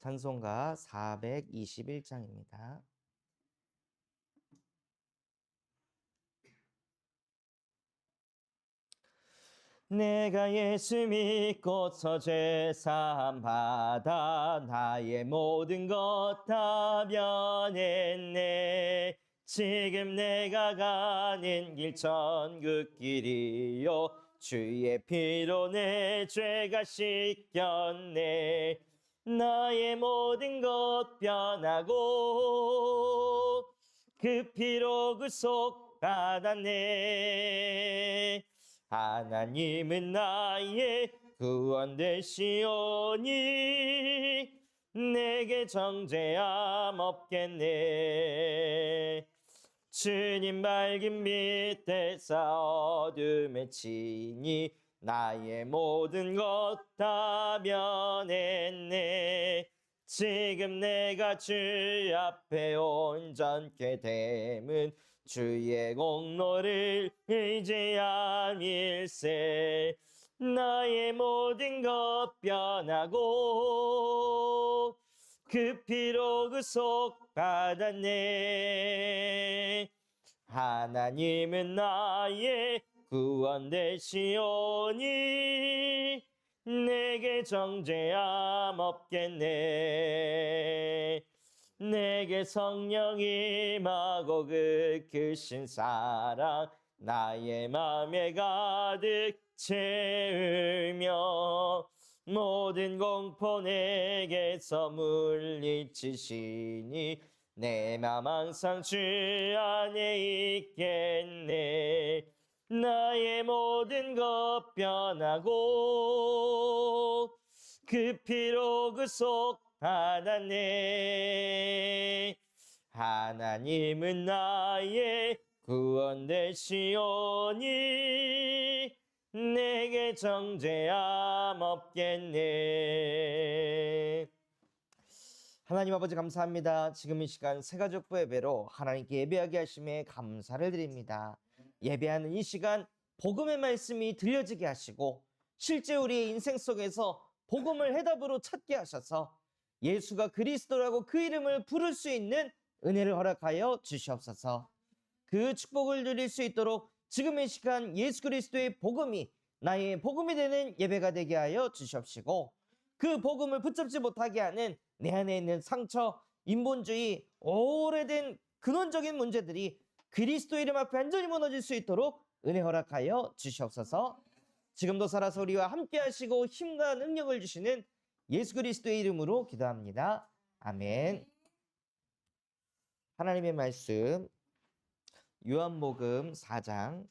찬송가 421장입니다. 내가 예수 믿고서 죄사함 받아 나의 모든 것 다 변했네. 지금 내가 가는 길 천국 길이요 주의 피로 내 죄가 씻겼네. 나의 모든 것 변하고 그 피로 구속 받았네. 하나님은 나의 구원 되시오니 내게 정죄함 없겠네. 주님 밝은 밑에서 어둠에 치니 나의 모든 것 다 변했네. 지금 내가 주 앞에 온전케 됨은 주의 공로를 의지함일세. 나의 모든 것 변하고 그 피로 구속 받았네. 하나님은 나의 구원 되시오니 내게 정죄함 없겠네. 내게 성령이 임하고 그 크신 사랑 나의 맘에 가득 채우며 모든 공포 내게서 물리치시니 내 맘 항상 주 안에 있겠네. 나의 모든 것 변하고 그 피로 구속 받았네. 하나님은 나의 구원 되시오니 내게 정죄함 없겠네. 하나님 아버지 감사합니다. 지금 이 시간 새가족부 예배로 하나님께 예배하게 하심에 감사를 드립니다. 예배하는 이 시간 복음의 말씀이 들려지게 하시고 실제 우리의 인생 속에서 복음을 해답으로 찾게 하셔서 예수가 그리스도라고 그 이름을 부를 수 있는 은혜를 허락하여 주시옵소서. 그 축복을 누릴 수 있도록 지금 이 시간 예수 그리스도의 복음이 나의 복음이 되는 예배가 되게 하여 주시옵시고 그 복음을 붙잡지 못하게 하는 내 안에 있는 상처, 인본주의, 오래된 근원적인 문제들이 그리스도 이름 앞에 완전히 무너질 수 있도록 은혜 허락하여 주시옵소서. 지금도 살아서 우리와 함께 하시고 힘과 능력을 주시는 예수 그리스도의 이름으로 기도합니다. 아멘. 하나님의 말씀 요한복음 4장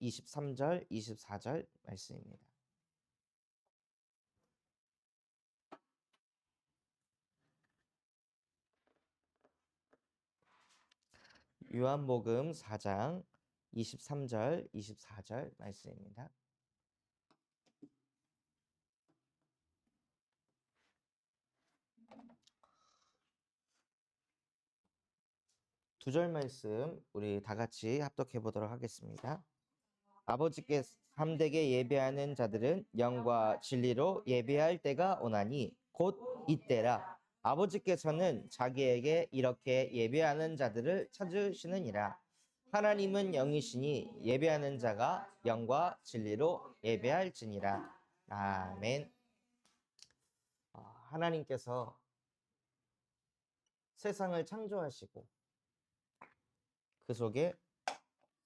23절, 24절 말씀입니다. 요한복음 4장 23절, 24절 말씀입니다. 두 절 말씀 우리 다 같이 합독해 보도록 하겠습니다. 아버지께 참되게 예배하는 자들은 영과 진리로 예배할 때가 오나니 곧 이때라. 아버지께서는 자기에게 이렇게 예배하는 자들을 찾으시느니라. 하나님은 영이시니 예배하는 자가 영과 진리로 예배할지니라. 아멘. 하나님께서 세상을 창조하시고 그 속에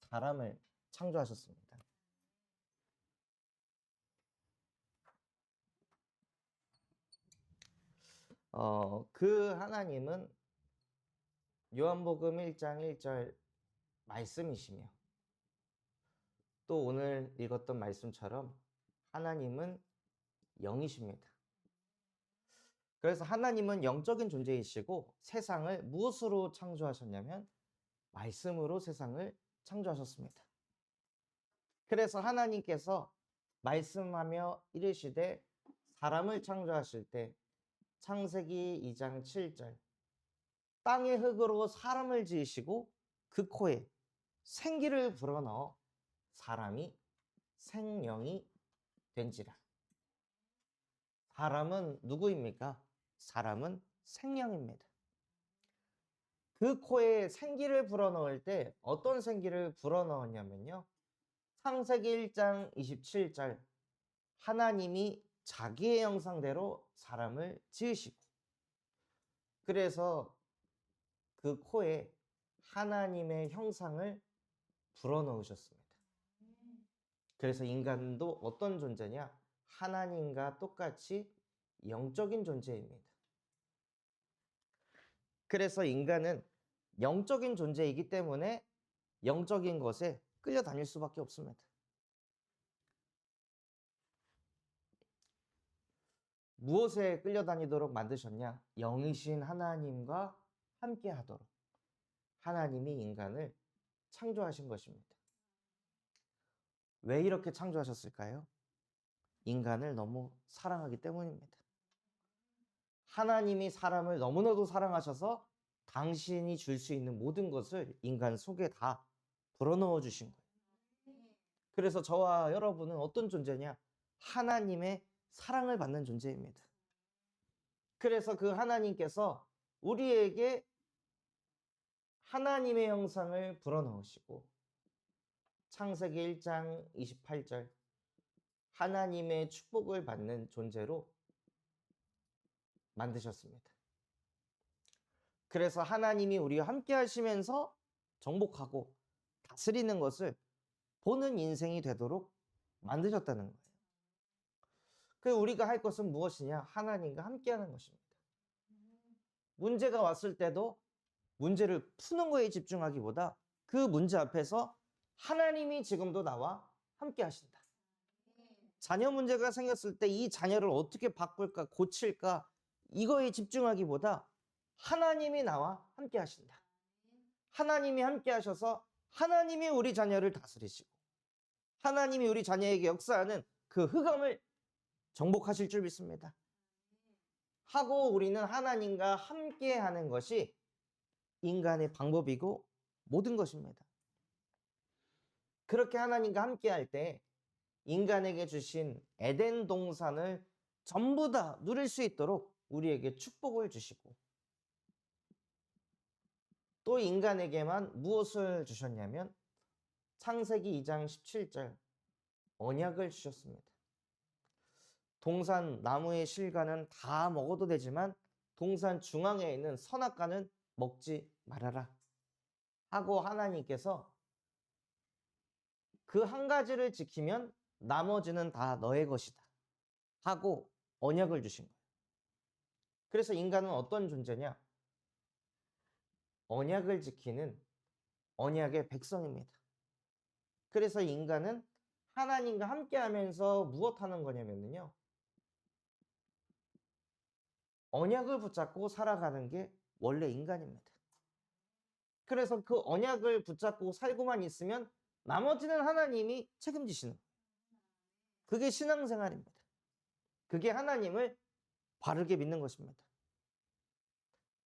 사람을 창조하셨습니다. 그 하나님은 요한복음 1장 1절 말씀이시며 또 오늘 읽었던 말씀처럼 하나님은 영이십니다. 그래서 하나님은 영적인 존재이시고 세상을 무엇으로 창조하셨냐면 말씀으로 세상을 창조하셨습니다. 그래서 하나님께서 말씀하며 이르시되 사람을 창조하실 때 창세기 2장 7절 땅의 흙으로 사람을 지으시고 그 코에 생기를 불어넣어 사람이 생명이 된지라. 사람은 누구입니까? 사람은 생명입니다. 그 코에 생기를 불어넣을 때 어떤 생기를 불어넣었냐면요. 창세기 1장 27절 하나님이 자기의 형상대로 사람을 지으시고 그래서 그 코에 하나님의 형상을 불어넣으셨습니다. 그래서 인간도 어떤 존재냐? 하나님과 똑같이 영적인 존재입니다. 그래서 인간은 영적인 존재이기 때문에 영적인 것에 끌려다닐 수밖에 없습니다. 무엇에 끌려다니도록 만드셨냐? 영이신 하나님과 함께 하도록 하나님이 인간을 창조하신 것입니다. 왜 이렇게 창조하셨을까요? 인간을 너무 사랑하기 때문입니다. 하나님이 사람을 너무나도 사랑하셔서 당신이 줄 수 있는 모든 것을 인간 속에 다 불어넣어 주신 거예요. 그래서 저와 여러분은 어떤 존재냐? 하나님의 사랑을 받는 존재입니다. 그래서 그 하나님께서 우리에게 하나님의 형상을 불어넣으시고 창세기 1장 28절 하나님의 축복을 받는 존재로 만드셨습니다. 그래서 하나님이 우리와 함께 하시면서 정복하고 다스리는 것을 보는 인생이 되도록 만드셨다는 거예요. 그래서 우리가 할 것은 무엇이냐? 하나님과 함께 하는 것입니다. 문제가 왔을 때도 문제를 푸는 거에 집중하기보다 그 문제 앞에서 하나님이 지금도 나와 함께 하신다. 자녀 문제가 생겼을 때 이 자녀를 어떻게 바꿀까, 고칠까 이거에 집중하기보다 하나님이 나와 함께 하신다. 하나님이 함께 하셔서 하나님이 우리 자녀를 다스리시고 하나님이 우리 자녀에게 역사하는 그 흑암을 정복하실 줄 믿습니다. 하고 우리는 하나님과 함께 하는 것이 인간의 방법이고 모든 것입니다. 그렇게 하나님과 함께 할 때 인간에게 주신 에덴 동산을 전부 다 누릴 수 있도록 우리에게 축복을 주시고 또 인간에게만 무엇을 주셨냐면 창세기 2장 17절 언약을 주셨습니다. 동산 나무의 실과는 다 먹어도 되지만 동산 중앙에 있는 선악과는 먹지 말아라 하고 하나님께서 그 한 가지를 지키면 나머지는 다 너의 것이다 하고 언약을 주신 거예요. 그래서 인간은 어떤 존재냐? 언약을 지키는 언약의 백성입니다. 그래서 인간은 하나님과 함께 하면서 무엇 하는 거냐면요. 언약을 붙잡고 살아가는 게 원래 인간입니다. 그래서 그 언약을 붙잡고 살고만 있으면 나머지는 하나님이 책임지시는 거예요. 그게 신앙생활입니다. 그게 하나님을 바르게 믿는 것입니다.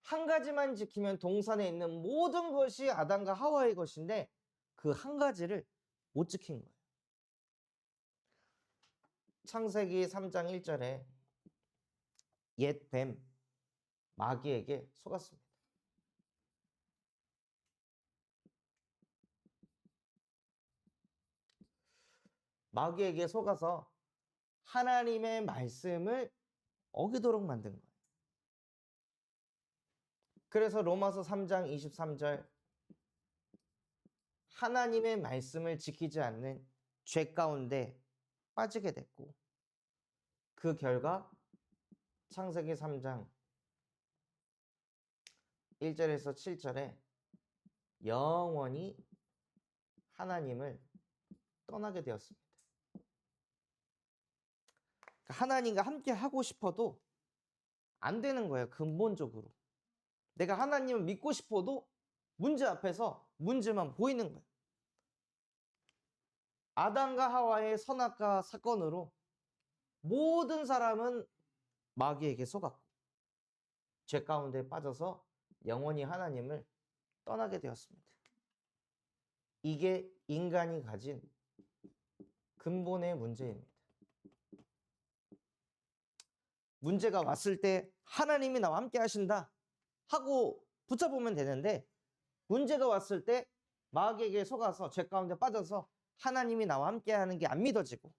한 가지만 지키면 동산에 있는 모든 것이 아담과 하와의 것인데 그 한 가지를 못 지킨 거예요. 창세기 3장 1절에 옛 뱀 마귀에게 속았습니다. 마귀에게 속아서 하나님의 말씀을 어기도록 만든 거예요. 그래서 로마서 3장 23절 하나님의 말씀을 지키지 않는 죄 가운데 빠지게 됐고 그 결과 창세기 3장 1절에서 7절에 영원히 하나님을 떠나게 되었습니다. 하나님과 함께 하고 싶어도 안 되는 거예요. 근본적으로. 내가 하나님을 믿고 싶어도 문제 앞에서 문제만 보이는 거예요. 아담과 하와의 선악과 사건으로 모든 사람은 마귀에게 속았고 죄 가운데 빠져서 영원히 하나님을 떠나게 되었습니다. 이게 인간이 가진 근본의 문제입니다. 문제가 왔을 때 하나님이 나와 함께 하신다 하고 붙잡으면 되는데, 문제가 왔을 때 마귀에게 속아서 죄 가운데 빠져서 하나님이 나와 함께 하는 게 안 믿어지고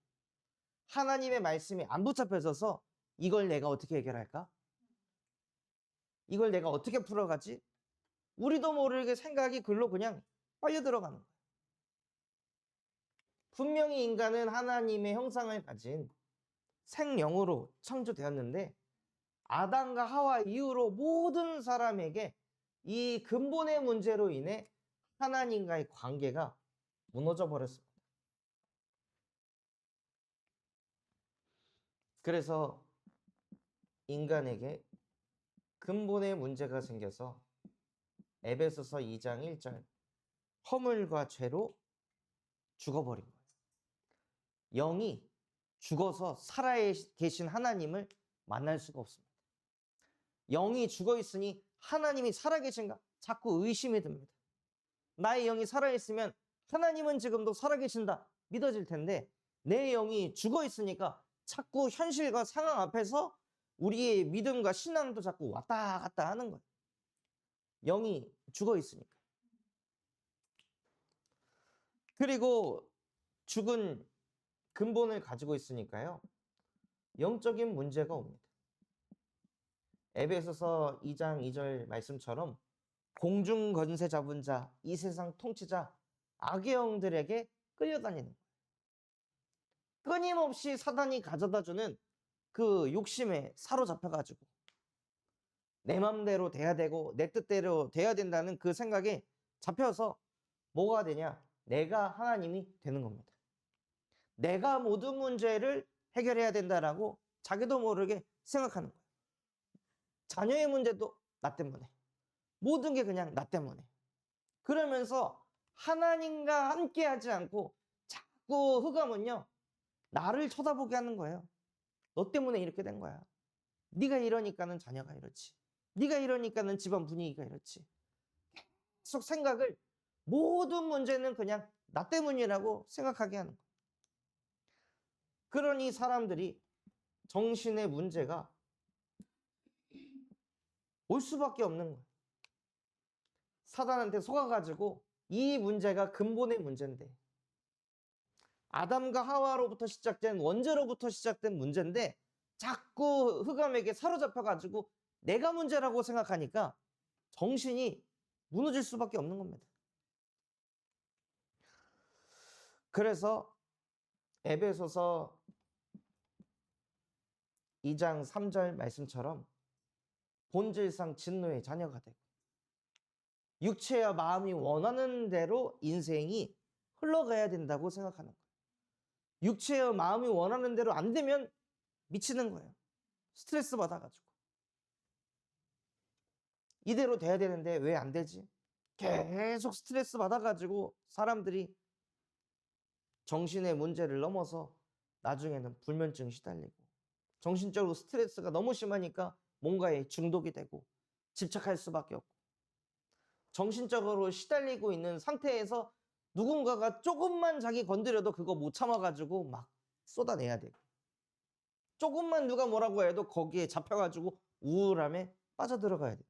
하나님의 말씀이 안 붙잡혀져서 이걸 내가 어떻게 해결할까? 이걸 내가 어떻게 풀어가지? 우리도 모르게 생각이 글로 그냥 빨려 들어가는 거예요. 분명히 인간은 하나님의 형상을 가진 생명으로 창조되었는데 아담과 하와 이후로 모든 사람에게 이 근본의 문제로 인해 하나님과의 관계가 무너져 버렸습니다. 그래서 인간에게 근본의 문제가 생겨서 에베소서 2장 1절 허물과 죄로 죽어버린 거예요. 영이 죽어서 살아 계신 하나님을 만날 수가 없습니다. 영이 죽어 있으니 하나님이 살아 계신가? 자꾸 의심이 듭니다. 나의 영이 살아 있으면 하나님은 지금도 살아 계신다 믿어질 텐데 내 영이 죽어 있으니까 자꾸 현실과 상황 앞에서 우리의 믿음과 신앙도 자꾸 왔다 갔다 하는 거예요. 영이 죽어 있으니까. 그리고 죽은 근본을 가지고 있으니까요. 영적인 문제가 옵니다. 에베소서 2장 2절 말씀처럼 공중 권세 잡은 자, 이 세상 통치자, 악의 영들에게 끌려다니는 거예요. 끊임없이 사단이 가져다주는 그 욕심에 사로잡혀가지고 내 맘대로 돼야 되고 내 뜻대로 돼야 된다는 그 생각에 잡혀서 뭐가 되냐? 내가 하나님이 되는 겁니다. 내가 모든 문제를 해결해야 된다라고 자기도 모르게 생각하는 거예요. 자녀의 문제도 나 때문에. 모든 게 그냥 나 때문에. 그러면서 하나님과 함께 하지 않고 자꾸 흑암은요. 나를 쳐다보게 하는 거예요. 너 때문에 이렇게 된 거야. 네가 이러니까는 자녀가 이렇지. 네가 이러니까는 집안 분위기가 이렇지. 계속 생각을 모든 문제는 그냥 나 때문이라고 생각하게 하는 거예요. 그러니 사람들이 정신의 문제가 올 수밖에 없는 거예요. 사단한테 속아가지고 이 문제가 근본의 문제인데 아담과 하와로부터 시작된 원죄로부터 시작된 문제인데 자꾸 흑암에게 사로잡혀가지고 내가 문제라고 생각하니까 정신이 무너질 수밖에 없는 겁니다. 그래서 에베소서 2장 3절 말씀처럼 본질상 진노의 자녀가 되고 육체와 마음이 원하는 대로 인생이 흘러가야 된다고 생각하는 거예요. 육체와 마음이 원하는 대로 안 되면 미치는 거예요. 스트레스 받아가지고. 이대로 돼야 되는데 왜 안 되지? 계속 스트레스 받아가지고 사람들이 정신의 문제를 넘어서 나중에는 불면증 시달리고 정신적으로 스트레스가 너무 심하니까 뭔가에 중독이 되고 집착할 수밖에 없고 정신적으로 시달리고 있는 상태에서 누군가가 조금만 자기 건드려도 그거 못 참아가지고 막 쏟아내야 되고 조금만 누가 뭐라고 해도 거기에 잡혀가지고 우울함에 빠져들어가야 돼요.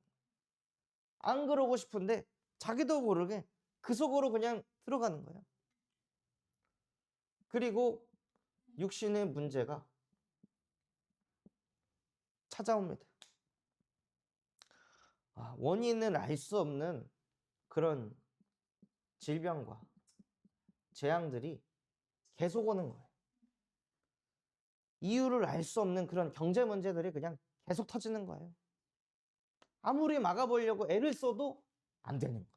안 그러고 싶은데 자기도 모르게 그 속으로 그냥 들어가는 거예요. 그리고 육신의 문제가 찾아옵니다. 원인을 알 수 없는 그런 질병과 재앙들이 계속 오는 거예요. 이유를 알 수 없는 그런 경제 문제들이 그냥 계속 터지는 거예요. 아무리 막아보려고 애를 써도 안 되는 거예요.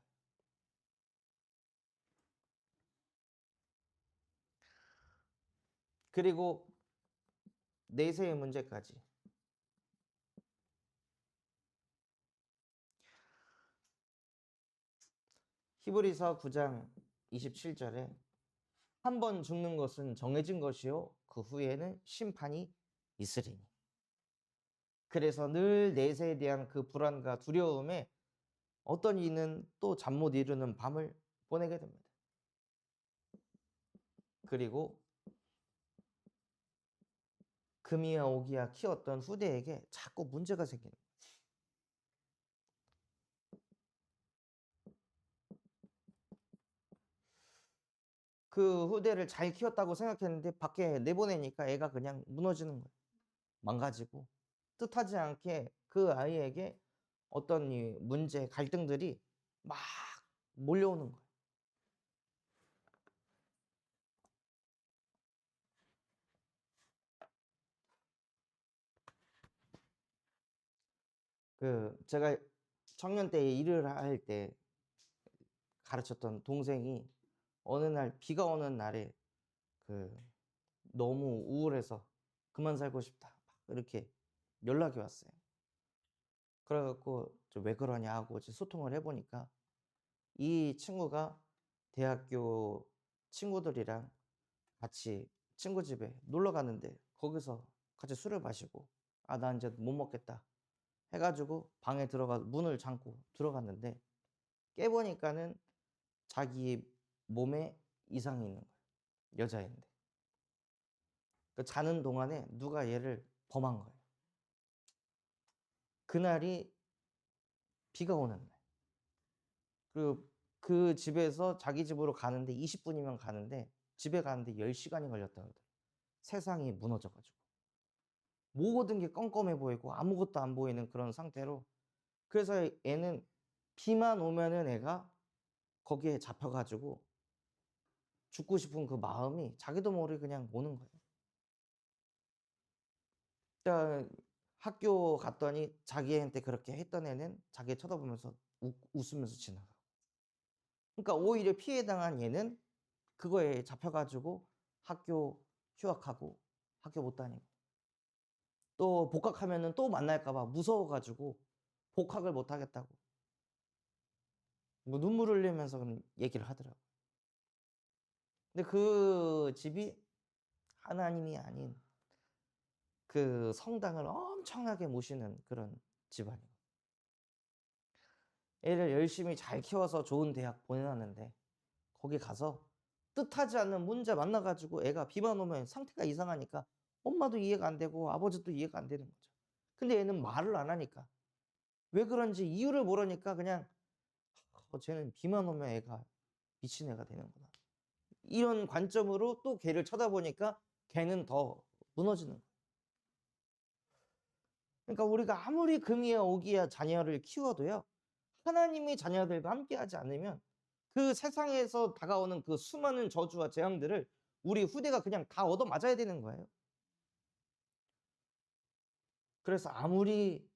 그리고 내세의 문제까지. 히브리서 9장 27절에 한 번 죽는 것은 정해진 것이요 그 후에는 심판이 있으리니. 그래서 늘 내세에 대한 그 불안과 두려움에 어떤 이는 또 잠 못 이루는 밤을 보내게 됩니다. 그리고 금이야 오기야 키웠던 후대에게 자꾸 문제가 생기는 거예요. 그 후대를 잘 키웠다고 생각했는데 밖에 내보내니까 애가 그냥 무너지는 거예요. 망가지고 뜻하지 않게 그 아이에게 어떤 이 문제, 갈등들이 막 몰려오는 거예요. 제가 청년 때 일을 할 때 가르쳤던 동생이 어느 날 비가 오는 날에 그 너무 우울해서 그만 살고 싶다. 막 이렇게 연락이 왔어요. 그래 갖고 왜 그러냐 하고 이제 소통을 해 보니까 이 친구가 대학교 친구들이랑 같이 친구 집에 놀러 갔는데 거기서 같이 술을 마시고 '아 나 인제 못 먹겠다.' 해 가지고 방에 들어가서 문을 잠고 들어갔는데 깨 보니까는 자기 몸에 이상이 있는 거예요, 여자애인데. 그 자는 동안에 누가 얘를 범한 거예요. 그날이 비가 오는 날. 그 집에서 자기 집으로 가는데 20 분이면 가는데 집에 가는데 10 시간이 걸렸다 그러더라고요. 세상이 무너져 가지고. 모든 게 껌껌해 보이고 아무것도 안 보이는 그런 상태로 그래서 애는 비만 오면은 애가 거기에 잡혀 가지고 죽고 싶은 그 마음이 자기도 모르게 그냥 오는 거예요. 그러니까 학교 갔더니 자기한테 그렇게 했던 애는 자기 쳐다보면서 웃으면서 지나가고. 그러니까 오히려 피해 당한 얘는 그거에 잡혀 가지고 학교 휴학하고 학교 못 다니고 또 복학하면은 또 만날까 봐 무서워 가지고 복학을 못 하겠다고 뭐 눈물 흘리면서 얘기를 하더라고요. 근데 그 집이 하나님이 아닌 그 성당을 엄청나게 모시는 그런 집안이에요. 애를 열심히 잘 키워서 좋은 대학 보내놨는데 거기 가서 뜻하지 않는 문제 만나 가지고 애가 비만 오면 상태가 이상하니까 엄마도 이해가 안 되고 아버지도 이해가 안 되는 거죠. 근데 애는 말을 안 하니까 왜 그런지 이유를 모르니까 그냥 쟤는 비만 오면 애가 미친 애가 되는구나. 이런 관점으로 또 걔를 쳐다보니까 걔는 더 무너지는 거예요. 그러니까 우리가 아무리 금이야 오기야 자녀를 키워도요. 하나님이 자녀들과 함께하지 않으면 그 세상에서 다가오는 그 수많은 저주와 재앙들을 우리 후대가 그냥 다 얻어맞아야 되는 거예요. 그래서 아무리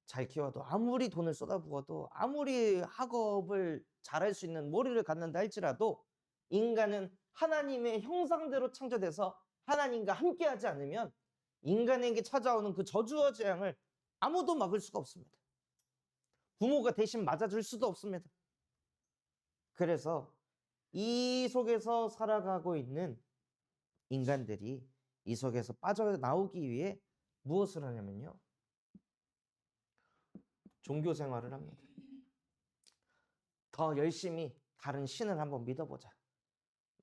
잘 키워도 아무리 돈을 쏟아부어도 아무리 학업을 잘할 수 있는 머리를 갖는다 할지라도 인간은 하나님의 형상대로 창조돼서 하나님과 함께하지 않으면 인간에게 찾아오는 그 저주와 재앙을 아무도 막을 수가 없습니다. 부모가 대신 맞아줄 수도 없습니다. 그래서 이 속에서 살아가고 있는 인간들이 이 속에서 빠져나오기 위해 무엇을 하냐면요. 종교 생활을 합니다. 더 열심히 다른 신을 한번 믿어보자.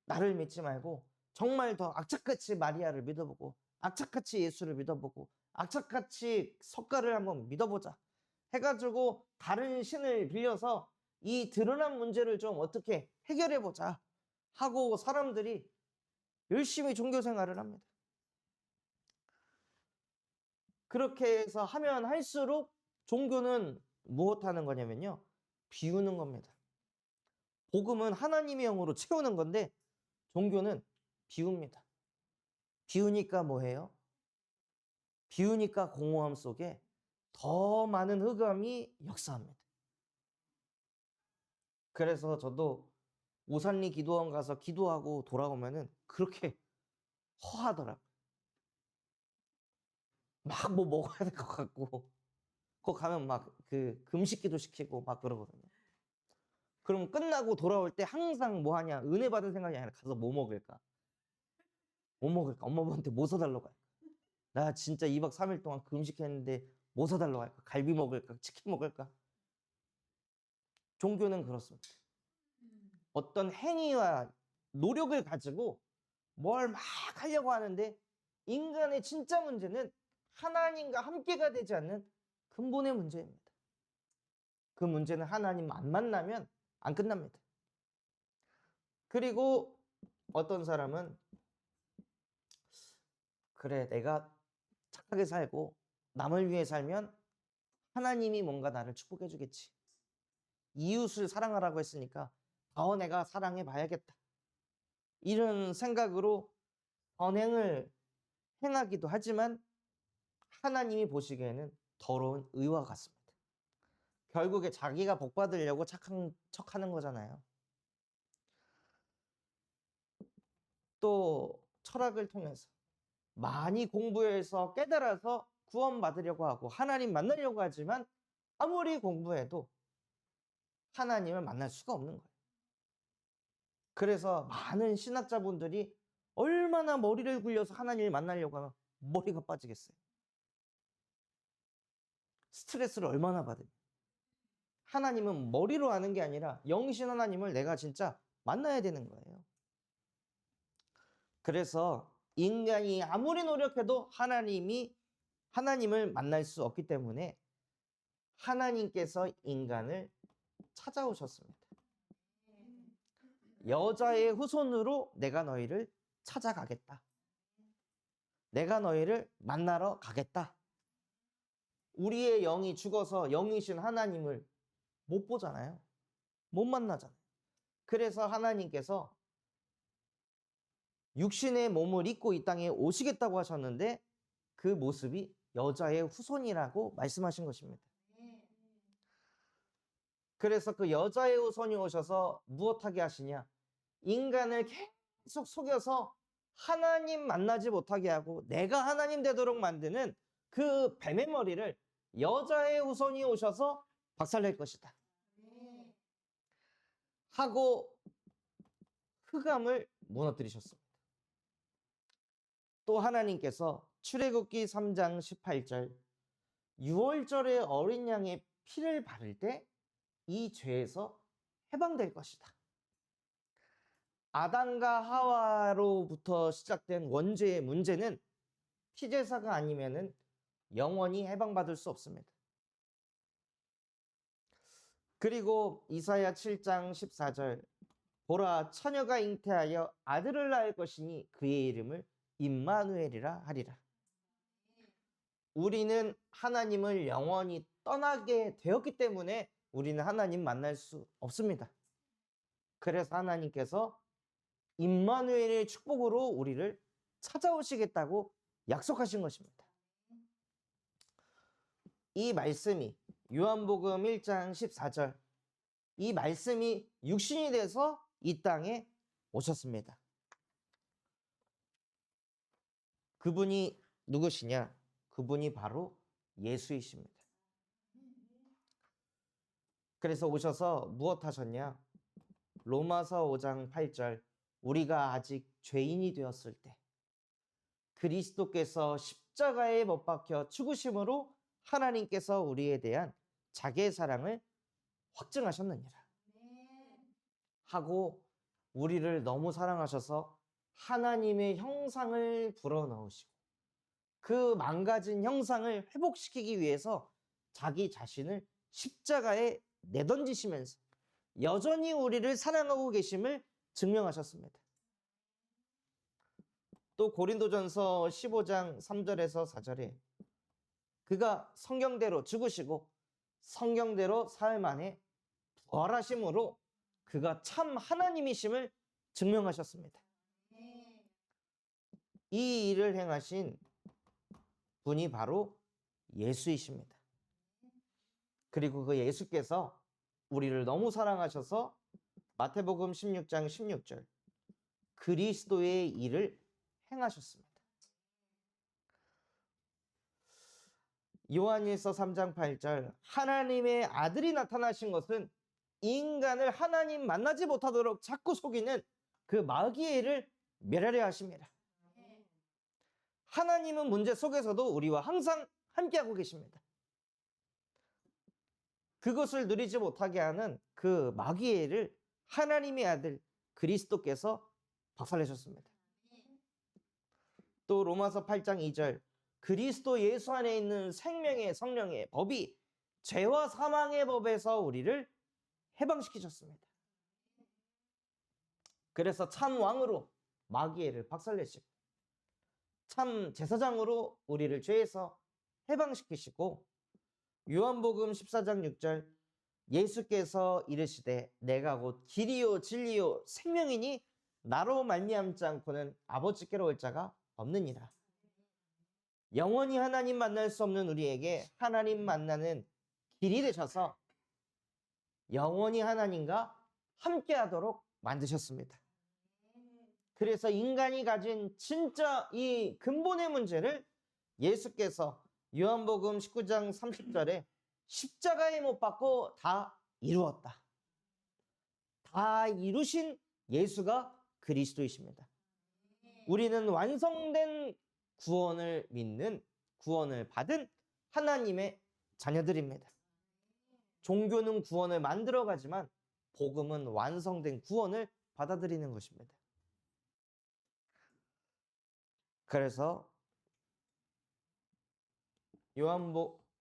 나를 믿지 말고 정말 더 악착같이 마리아를 믿어보고 악착같이 예수를 믿어보고 악착같이 석가를 한번 믿어보자. 해가지고 다른 신을 빌려서 이 드러난 문제를 좀 어떻게 해결해보자 하고 사람들이 열심히 종교 생활을 합니다. 그렇게 해서 하면 할수록 종교는 무엇 하는 거냐면요. 비우는 겁니다. 복음은 하나님의 영으로 채우는 건데 종교는 비웁니다. 비우니까 뭐해요? 비우니까 공허함 속에 더 많은 흑암이 역사합니다. 그래서 저도 오산리 기도원 가서 기도하고 돌아오면은 그렇게 허하더라고요. 막 뭐 먹어야 될 것 같고 거기 가면 막 그 금식기도 시키고 막 그러거든요. 그럼 끝나고 돌아올 때 항상 뭐 하냐 은혜 받은 생각이 아니라 가서 뭐 먹을까? 뭐 먹을까? 엄마한테 뭐 사달라고 할까? 나 진짜 2박 3일 동안 금식했는데 뭐 사달라고 할까? 갈비 먹을까? 치킨 먹을까? 종교는 그렇습니다. 어떤 행위와 노력을 가지고 뭘 막 하려고 하는데 인간의 진짜 문제는 하나님과 함께가 되지 않는 근본의 문제입니다. 그 문제는 하나님 안 만나면 안 끝납니다. 그리고 어떤 사람은 그래, 내가 착하게 살고 남을 위해 살면 하나님이 뭔가 나를 축복해 주겠지. 이웃을 사랑하라고 했으니까 더 내가 사랑해 봐야겠다. 이런 생각으로 언행을 행하기도 하지만 하나님이 보시기에는 더러운 의와 같습니다. 결국에 자기가 복 받으려고 착한 척하는 거잖아요. 또 철학을 통해서 많이 공부해서 깨달아서 구원받으려고 하고 하나님 만나려고 하지만 아무리 공부해도 하나님을 만날 수가 없는 거예요. 그래서 많은 신학자분들이 얼마나 머리를 굴려서 하나님을 만나려고 하면 머리가 빠지겠어요. 스트레스를 얼마나 받으면. 하나님은 머리로 아는 게 아니라 영이신 하나님을 내가 진짜 만나야 되는 거예요. 그래서 인간이 아무리 노력해도 하나님을 만날 수 없기 때문에 하나님께서 인간을 찾아오셨습니다. 여자의 후손으로 내가 너희를 찾아가겠다. 내가 너희를 만나러 가겠다. 우리의 영이 죽어서 영이신 하나님을 못 보잖아요. 못 만나잖아요. 그래서 하나님께서 육신의 몸을 입고 이 땅에 오시겠다고 하셨는데 그 모습이 여자의 후손이라고 말씀하신 것입니다. 그래서 그 여자의 후손이 오셔서 무엇하게 하시냐? 인간을 계속 속여서 하나님 만나지 못하게 하고 내가 하나님 되도록 만드는 그 뱀의 머리를 여자의 후손이 오셔서 박살낼 것이다. 하고 흑암을 무너뜨리셨습니다. 또 하나님께서 출애굽기 3장 18절 유월절에 어린 양의 피를 바를 때 이 죄에서 해방될 것이다. 아담과 하와로부터 시작된 원죄의 문제는 피제사가 아니면은 영원히 해방받을 수 없습니다. 그리고 이사야 7장 14절 보라 처녀가 잉태하여 아들을 낳을 것이니 그의 이름을 임마누엘이라 하리라. 우리는 하나님을 영원히 떠나게 되었기 때문에 우리는 하나님 만날 수 없습니다. 그래서 하나님께서 임마누엘의 축복으로 우리를 찾아오시겠다고 약속하신 것입니다. 이 말씀이 요한복음 1장 14절 이 말씀이 육신이 돼서 이 땅에 오셨습니다. 그분이 누구시냐? 그분이 바로 예수이십니다. 그래서 오셔서 무엇 하셨냐? 로마서 5장 8절 우리가 아직 죄인이 되었을 때 그리스도께서 십자가에 못 박혀 죽으심으로 하나님께서 우리에 대한 자기의 사랑을 확증하셨느니라 하고 우리를 너무 사랑하셔서 하나님의 형상을 불어넣으시고 그 망가진 형상을 회복시키기 위해서 자기 자신을 십자가에 내던지시면서 여전히 우리를 사랑하고 계심을 증명하셨습니다. 또 고린도전서 15장 3절에서 4절에 그가 성경대로 죽으시고 성경대로 사흘 만에 부활하심으로 그가 참 하나님이심을 증명하셨습니다. 이 일을 행하신 분이 바로 예수이십니다. 그리고 그 예수께서 우리를 너무 사랑하셔서 마태복음 16장 16절 그리스도의 일을 행하셨습니다. 요한일서 3장 8절 하나님의 아들이 나타나신 것은 인간을 하나님 만나지 못하도록 자꾸 속이는 그 마귀의 일을 멸하려 하십니다. 하나님은 문제 속에서도 우리와 항상 함께하고 계십니다. 그것을 누리지 못하게 하는 그 마귀의 일을 하나님의 아들 그리스도께서 박살내셨습니다. 또 로마서 8장 2절 그리스도 예수 안에 있는 생명의 성령의 법이 죄와 사망의 법에서 우리를 해방시키셨습니다. 그래서 참 왕으로 마귀를 박살내시고 참 제사장으로 우리를 죄에서 해방시키시고 요한복음 14장 6절 예수께서 이르시되 내가 곧 길이요 진리요 생명이니 나로 말미암지 않고는 아버지께로 올 자가 없느니라. 영원히 하나님 만날 수 없는 우리에게 하나님 만나는 길이 되셔서 영원히 하나님과 함께하도록 만드셨습니다. 그래서 인간이 가진 진짜 이 근본의 문제를 예수께서 요한복음 19장 30절에 십자가에 못 박고 다 이루었다. 다 이루신 예수가 그리스도이십니다. 우리는 완성된 구원을 믿는, 구원을 받은 하나님의 자녀들입니다. 종교는 구원을 만들어가지만 복음은 완성된 구원을 받아들이는 것입니다. 그래서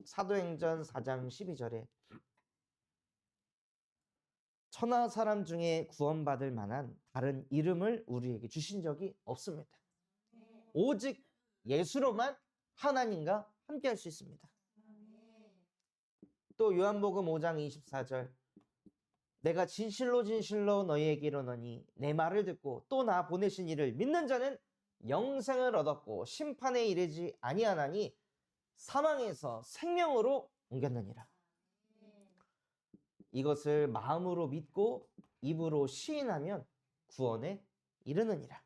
사도행전 4장 12절에 천하 사람 중에 구원받을 만한 다른 이름을 우리에게 주신 적이 없습니다. 오직 예수로만 하나님과 함께 할 수 있습니다. 또 요한복음 5장 24절 내가 진실로 진실로 너희에게 이르노니 내 말을 듣고 또 나 보내신 이를 믿는 자는 영생을 얻었고 심판에 이르지 아니하나니 사망에서 생명으로 옮겼느니라. 이것을 마음으로 믿고 입으로 시인하면 구원에 이르느니라.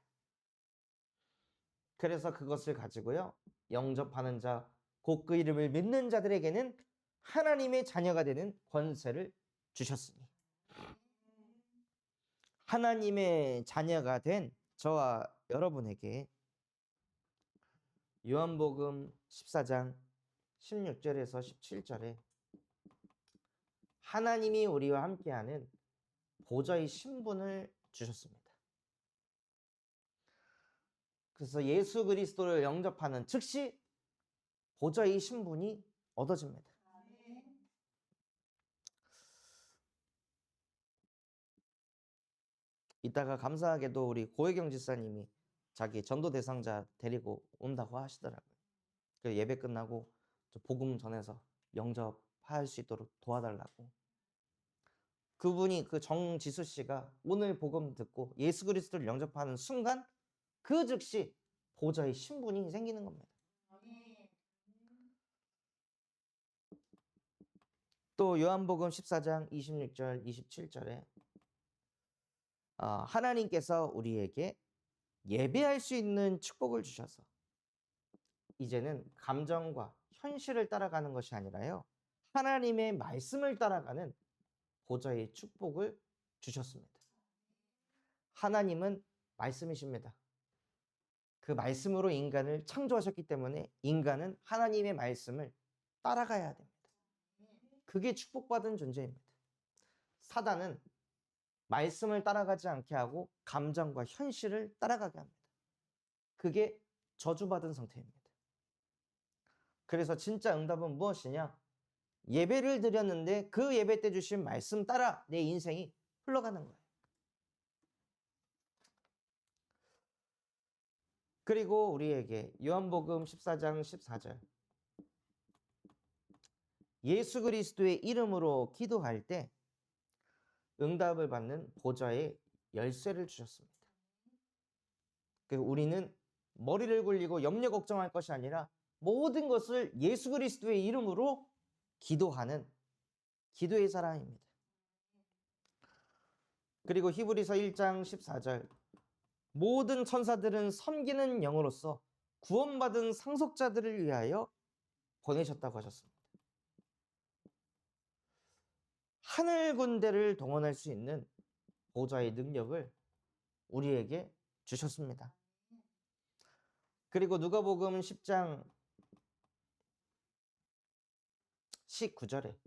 그래서 그것을 가지고요 영접하는 자, 곧 그 이름을 믿는 자들에게는 하나님의 자녀가 되는 권세를 주셨으니 하나님의 자녀가 된 저와 여러분에게 요한복음 14장 16절에서 17절에 하나님이 우리와 함께하는 보좌의 신분을 주셨습니다. 그래서 예수 그리스도를 영접하는 즉시 보좌의 신분이 얻어집니다. 이따가 감사하게도 우리 고혜경 지사님이 자기 전도 대상자 데리고 온다고 하시더라고요. 그래서 예배 끝나고 복음 전해서 영접할 수 있도록 도와달라고. 그분이 그 정지수 씨가 오늘 복음 듣고 예수 그리스도를 영접하는 순간 그 즉시 보좌의 신분이 생기는 겁니다. 또 요한복음 14장 26절 27절에 하나님께서 우리에게 예배할 수 있는 축복을 주셔서 이제는 감정과 현실을 따라가는 것이 아니라요 하나님의 말씀을 따라가는 보좌의 축복을 주셨습니다. 하나님은 말씀이십니다. 그 말씀으로 인간을 창조하셨기 때문에 인간은 하나님의 말씀을 따라가야 됩니다. 그게 축복받은 존재입니다. 사단은 말씀을 따라가지 않게 하고 감정과 현실을 따라가게 합니다. 그게 저주받은 상태입니다. 그래서 진짜 응답은 무엇이냐? 예배를 드렸는데 그 예배 때 주신 말씀 따라 내 인생이 흘러가는 거예요. 그리고 우리에게 요한복음 14장 14절 예수 그리스도의 이름으로 기도할 때 응답을 받는 보좌의 열쇠를 주셨습니다. 우리는 머리를 굴리고 염려 걱정할 것이 아니라 모든 것을 예수 그리스도의 이름으로 기도하는 기도의 사람입니다. 그리고 히브리서 1장 14절 모든 천사들은 섬기는 영으로서 구원받은 상속자들을 위하여 보내셨다고 하셨습니다. 하늘 군대를 동원할 수 있는 보좌의 능력을 우리에게 주셨습니다. 그리고 누가복음 10장 19절에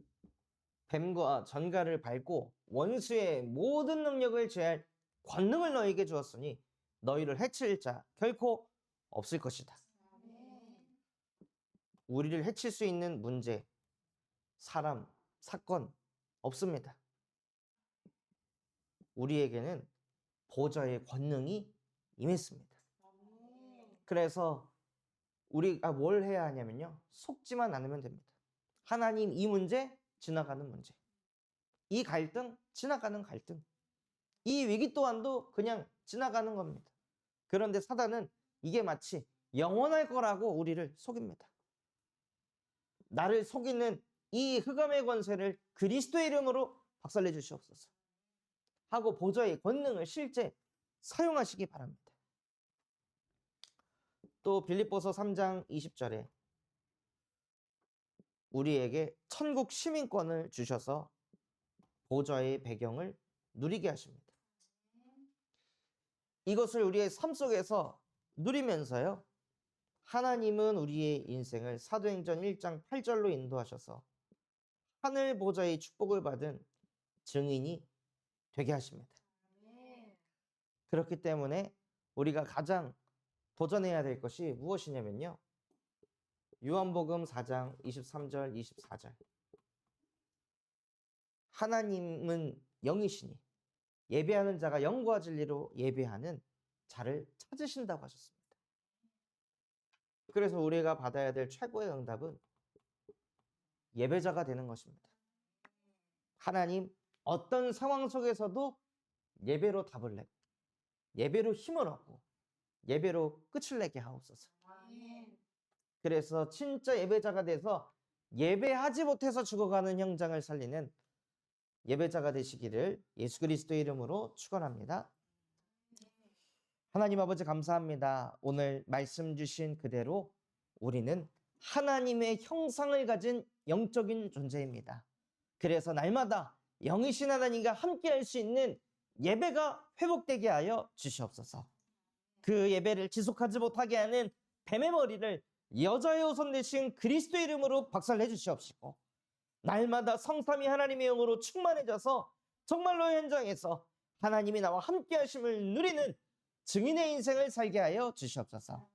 뱀과 전갈을 밟고 원수의 모든 능력을 제할 권능을 너희에게 주었으니 너희를 해칠 자 결코 없을 것이다. 우리를 해칠 수 있는 문제, 사람, 사건 없습니다. 우리에게는 보좌의 권능이 임했습니다. 그래서 우리가 뭘 해야 하냐면요. 속지만 않으면 됩니다. 하나님 이 문제, 지나가는 문제. 이 갈등, 지나가는 갈등. 이 위기 또한도 그냥 지나가는 겁니다. 그런데 사단은 이게 마치 영원할 거라고 우리를 속입니다. 나를 속이는 이 흑암의 권세를 그리스도의 이름으로 박살내 주시옵소서 하고 보좌의 권능을 실제 사용하시기 바랍니다. 또 빌립보서 3장 20절에 우리에게 천국 시민권을 주셔서 보좌의 배경을 누리게 하십니다. 이것을 우리의 삶 속에서 누리면서요. 하나님은 우리의 인생을 사도행전 1장 8절로 인도하셔서 하늘 보좌의 축복을 받은 증인이 되게 하십니다. 그렇기 때문에 우리가 가장 도전해야 될 것이 무엇이냐면요. 요한복음 4장 23절 24절 하나님은 영이시니 예배하는 자가 영과 진리로 예배하는 자를 찾으신다고 하셨습니다. 그래서 우리가 받아야 될 최고의 응답은 예배자가 되는 것입니다. 하나님 어떤 상황 속에서도 예배로 답을 내고 예배로 힘을 얻고 예배로 끝을 내게 하옵소서. 그래서 진짜 예배자가 돼서 예배하지 못해서 죽어가는 형장을 살리는 예배자가 되시기를 예수 그리스도의 이름으로 축원합니다. 하나님 아버지 감사합니다. 오늘 말씀 주신 그대로 우리는 하나님의 형상을 가진 영적인 존재입니다. 그래서 날마다 영이신 하나님과 함께 할 수 있는 예배가 회복되게 하여 주시옵소서. 그 예배를 지속하지 못하게 하는 뱀의 머리를 여자의 호손 되신 그리스도의 이름으로 박살내 주시옵시고 날마다 성삼위 하나님의 영으로 충만해져서 정말로 현장에서 하나님이 나와 함께 하심을 누리는 증인의 인생을 살게 하여 주시옵소서.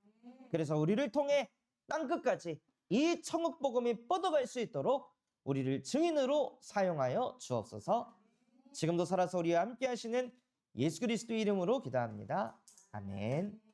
그래서 우리를 통해 땅끝까지 이 천국 복음이 뻗어갈 수 있도록 우리를 증인으로 사용하여 주옵소서. 지금도 살아서 우리와 함께 하시는 예수 그리스도의 이름으로 기도합니다. 아멘.